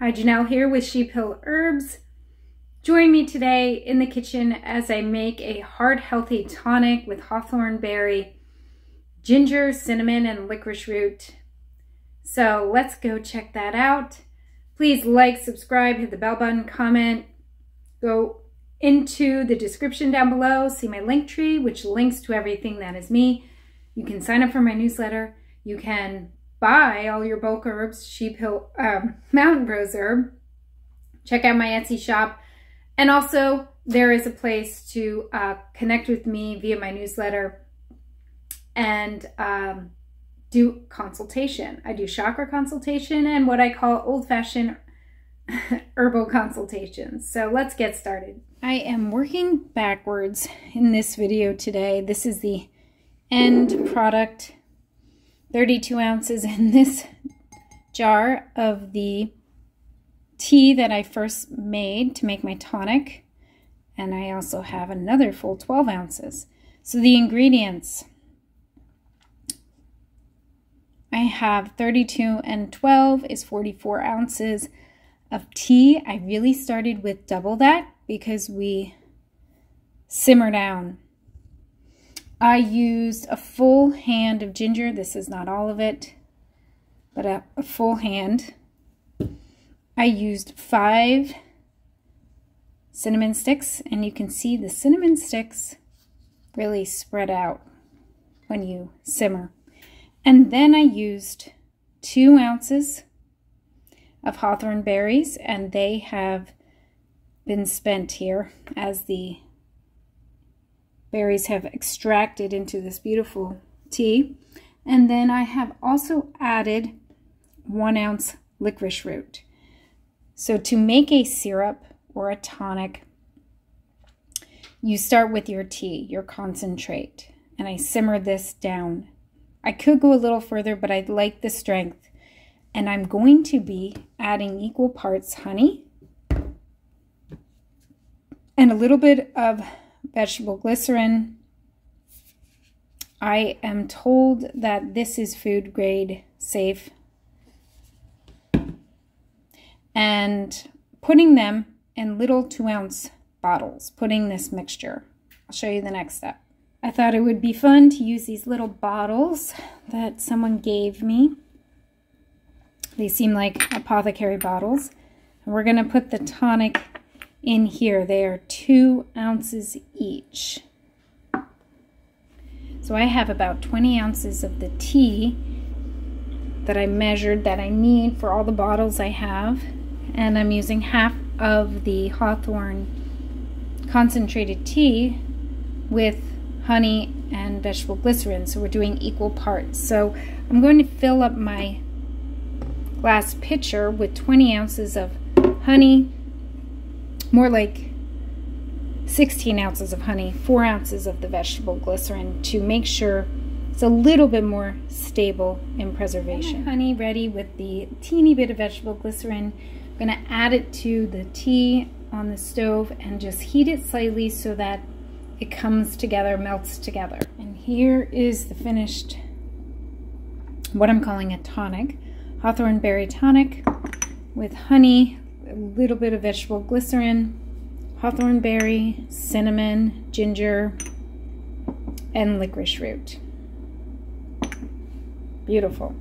Hi, Janelle here with Sheep Hill Herbs. Join me today in the kitchen as I make a heart healthy tonic with hawthorn berry, ginger, cinnamon, and licorice root. So let's go check that out. Please like, subscribe, hit the bell button, comment, go into the description down below, see my link tree, which links to everything that is me. You can sign up for my newsletter. You can buy all your bulk herbs, Sheep Hill Mountain Rose herb. Check out my Etsy shop. And also there is a place to connect with me via my newsletter and do consultation. I do chakra consultation and what I call old-fashioned herbal consultations. So let's get started. I am working backwards in this video today. This is the end product, 32 ounces in this jar of the tea that I first made to make my tonic. And I also have another full 12 ounces. So the ingredients, I have 32 and 12 is 44 ounces of tea. I really started with double that because we simmer down. I used a full hand of ginger. This is not all of it, but a full hand. I used 5 cinnamon sticks, and you can see the cinnamon sticks really spread out when you simmer. And then I used 2 ounces of hawthorn berries, and they have been spent here as the berries have extracted into this beautiful tea. And then I have also added 1 ounce licorice root. So to make a syrup or a tonic, you start with your tea, your concentrate, and I simmer this down. I could go a little further, but I like the strength. And I'm going to be adding equal parts honey and a little bit of vegetable glycerin. I am told that this is food grade safe. And putting them in little 2-ounce bottles, putting this mixture. I'll show you the next step. I thought it would be fun to use these little bottles that someone gave me. They seem like apothecary bottles. And we're going to put the tonic in here. They are 2 ounces each. So I have about 20 ounces of the tea that I measured that I need for all the bottles I have. And I'm using half of the hawthorn concentrated tea with honey and vegetable glycerin. So we're doing equal parts. So I'm going to fill up my glass pitcher with 20 ounces of honey, more like 16 ounces of honey, 4 ounces of the vegetable glycerin to make sure it's a little bit more stable in preservation. Honey ready with the teeny bit of vegetable glycerin. I'm going to add it to the tea on the stove and just heat it slightly so that it comes together, melts together. And here is the finished, what I'm calling a tonic, hawthorn berry tonic with honey, a little bit of vegetable glycerin, hawthorn berry, cinnamon, ginger, and licorice root. Beautiful.